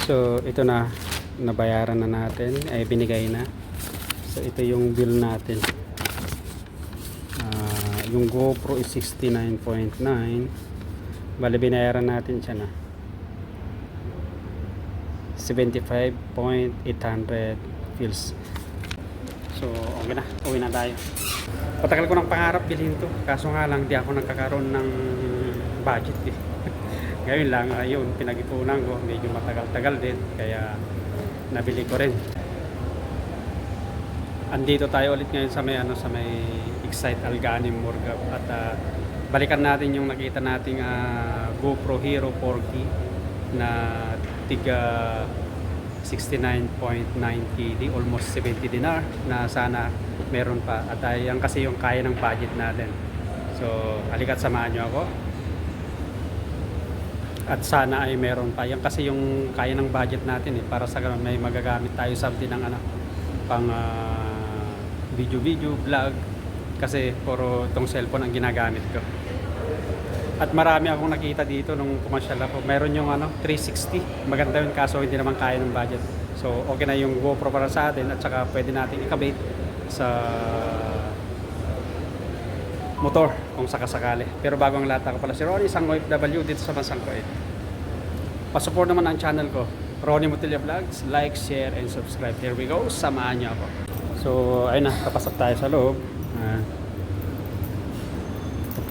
So ito na, nabayaran na natin, ay binigay na. So ito yung bill natin. Yung GoPro is 69.9. Bali binayaran natin siya na 75.800 feels. So okay na, uwi na tayo. Patagal ko ng pangarap bilhin to, kaso nga lang di ako nagkakaroon ng budget eh. Ngayon lang, ayun, pinag-ipunan ko, medyo matagal-tagal din, kaya nabili ko rin. Andito tayo ulit ngayon sa may Excite Alganim Morgab at balikan natin yung nakita nating GoPro Hero 4K na tiga 69.9 KD, almost 70 dinar, na sana meron pa at yan kasi yung kaya ng budget natin. So halika't samahan nyo ako at sana ay meron pa yan kasi yung kaya ng budget natin para sa ganun may magagamit tayo something ng pang video vlog, kasi puro itong cellphone ang ginagamit ko. At marami akong nakita dito nung pumasyal ako, meron yung 360, maganda yun kaso hindi naman kaya ng budget. So okay na yung GoPro para sa atin at saka pwede natin ikabit sa motor kung sakasakali. Pero bago ang lahat, ako pala si Ronnie, isang OFW dito sa bansang Kuwait. Pasupport naman ang channel ko, Ronnie Mutilla Vlogs. Like, share, and subscribe. Here we go, samahan niyo ako. So ayun na, kapasok tayo sa loob. At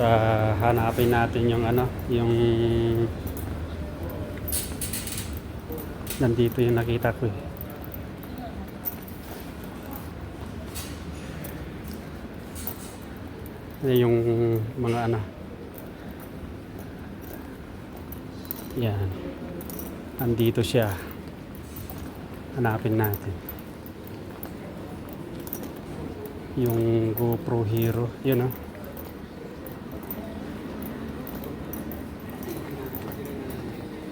hanapin natin yung yung nandito yung nakita ko eh. Yung mga yan, andito siya, hanapin natin yung GoPro Hero, yun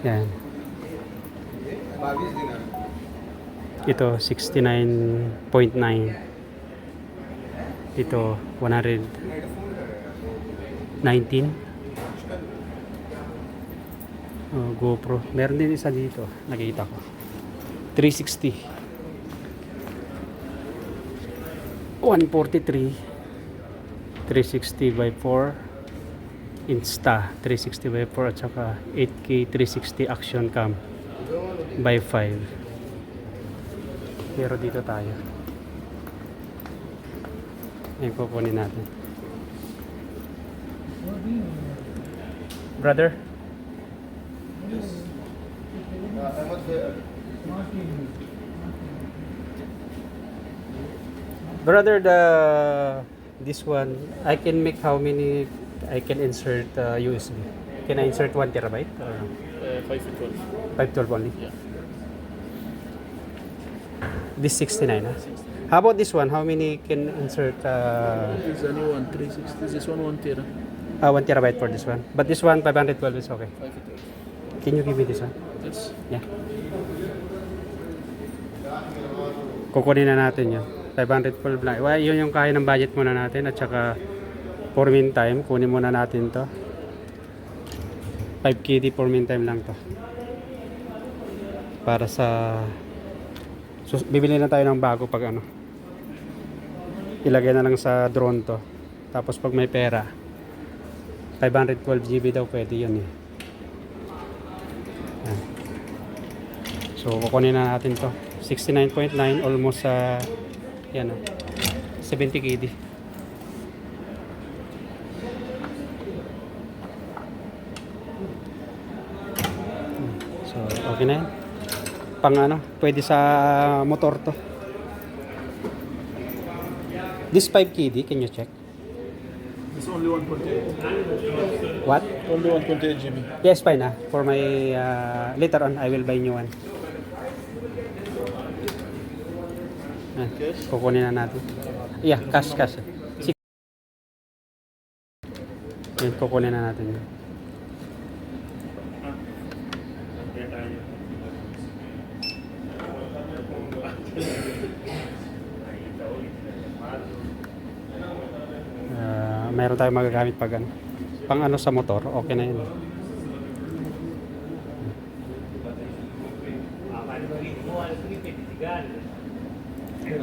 yan, ito 69.9, ito 119. GoPro, meron din isa dito, nakita ko 360, 143, 360 by 4 Insta 360 by 4 at saka 8K 360 action cam by 5. Pero dito tayo, ayun, kukunin natin. Brother, this one I can make how many? I can insert USB. Can I insert 1 terabyte? 512. 512 only? Yeah. This 69, huh? How about this one? How many can insert? This is only 360. This is 1 tera. 1 terabyte for this one. But this one, 512 is okay. 512. Can you give me this one? Yes. Yeah. Kukunin na natin yun. 512 lang. Well, yun yung kaya ng budget muna natin. At saka, for meantime, kunin muna natin to. 5 KD for meantime lang to. Para sa... So, bibili na tayo ng bago pag ilagay na lang sa drone to. Tapos pag may pera, 512 GB daw pwede yun eh. Yan. So kukunin na natin to. 69.9, almost yan 70 KD. So okay na yan. Pang pwede sa motor to. This 5 KD, can you check? It's only 1.8. What? Only 1.8 GB. Yes, fine for my later on I will buy new one. Cash? Kukunin na natin. Yeah, cash. Yan, kukunin na natin. Meron tayong magagamit pag pang sa motor, okay na yun. I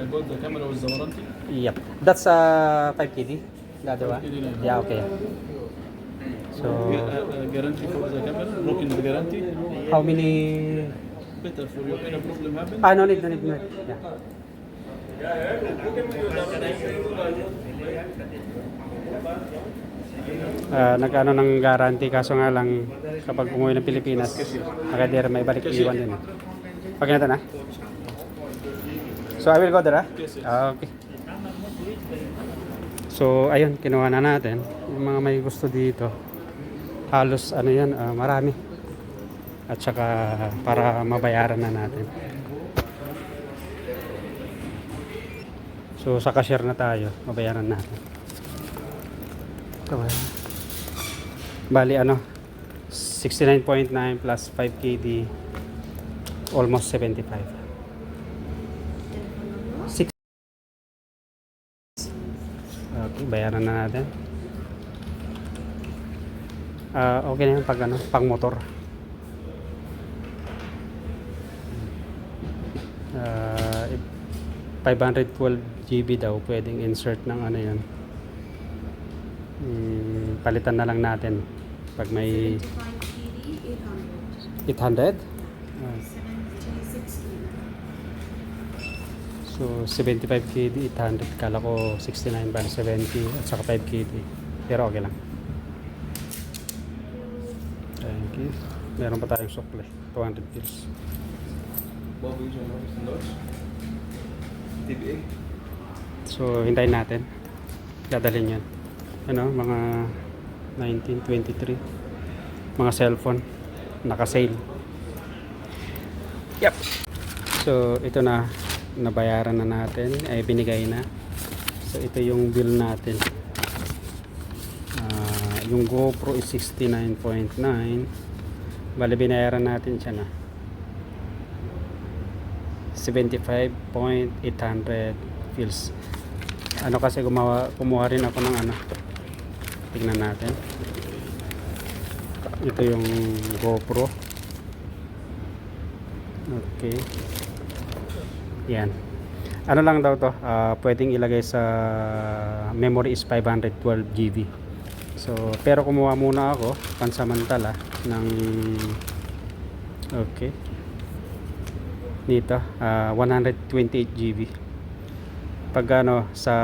bought the camera with the warranty. Yep. That's 5KD. The other one? 5KD lang. Yeah, okay. So, Guarantee for the camera, broken the guarantee. how many... Better for you. Any problem happen? No need, no need, no need. Yeah. Nag-ano ng guarantee, kaso nga lang kapag umuwi ng Pilipinas, nakadira may balik iwan din. Okay na ito na? So I will go there, Yes, yes. Okay. So ayun, kinuha na natin. Yung mga may gusto dito, halos ano yan, marami. At saka para mabayaran na natin. So sa cashier na tayo, mabayaran natin. Ito ba? Bali ano, 69.9 plus 5KD, almost 75. 6. Okay, bayaran na natin. Okay na yan pag ano, pang motor. 512 GB daw pwedeng insert ng ano yan. Palitan na lang natin pag may 800. 75 KD, 800. 76 KD. So 75 KD 800, kala ko 69 ba 70 at saka 5 KD, pero okay lang. Thank you. Meron pa tayong supply 200 pills. So hintayin natin, dadalhin yan ano, mga 1923 mga cellphone naka-sale. Yep. So ito na, nabayaran na natin, ay binigay na. So ito yung bill natin. Yung GoPro is 69.9, bali binayaran natin siya na 75.800 feels. Ano kasi kumuha rin ako ng ano, tignan natin. Ito yung GoPro. Okay, yan. Ano lang daw to, pwedeng ilagay sa memory is 512 GB. So pero kumuha muna ako pansamantala ng okay dito, 128 GB. Pag ano, sa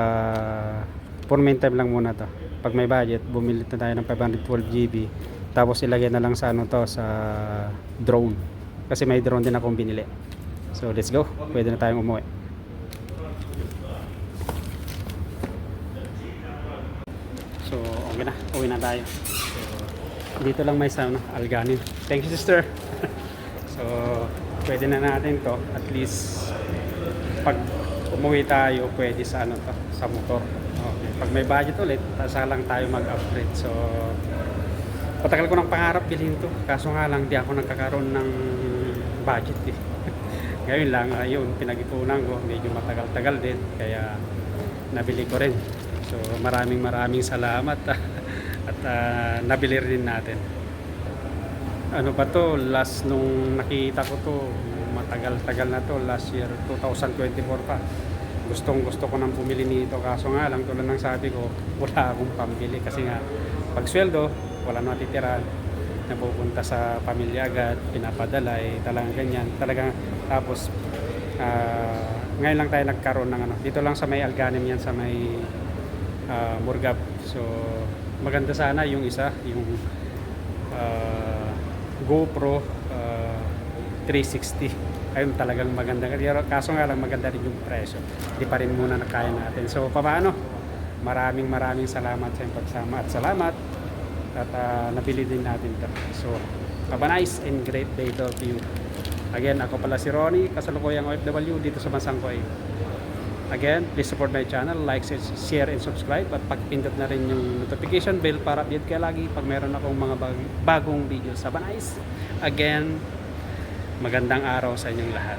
for meantime lang muna to. Pag may budget, bumili na tayo ng 512 GB, tapos ilagay na lang sa ano to, sa drone, kasi may drone din akong binili. So let's go, pwede na tayong umuwi. So okay na, uwi na tayo. So, dito lang may sa ano, Alganin. Thank you sister. So pwede na natin to, at least pag umuwi tayo pwede sa ano to, sa motor. Okay. Pag may budget ulit, saka lang tayo mag-upgrade. So patagal ko ng pangarap bilhin to, kaso nga lang di ako nagkakaroon ng budget eh. Ngayon lang, ayun, pinag-ipunan ko, medyo matagal-tagal din, kaya nabili ko rin. So maraming salamat at nabili rin natin. Ano ba to, last nung nakita ko to, matagal-tagal na to, last year 2024 pa. Gusto ko nang bumili nito, kaso nga lang tulad ng sabi ko, wala akong pambili kasi nga pag sweldo wala na titira, napupunta sa pamilya agad, pinapadala, talagang ganyan talagang. Tapos ngayon lang tayo nagkaroon ng ano, dito lang sa may Alganim yan, sa may Murgab. So maganda sana yung isa, yung GoPro 360. Ayun, talagang maganda. Kaso nga lang maganda rin yung presyo. Di pa rin muna nakaya natin. So paano? Maraming salamat sa iyong pagsama at salamat at nabili din natin ito. So have a nice and great day to you. Again, ako pala si Ronnie, kasalukuyang OFW dito sa bansang Kuwait. Again, please support my channel, like, share, and subscribe, at pagpindot na rin yung notification bell para update kayo lagi pag meron akong mga bagong videos. Have a nice, again, magandang araw sa inyong lahat.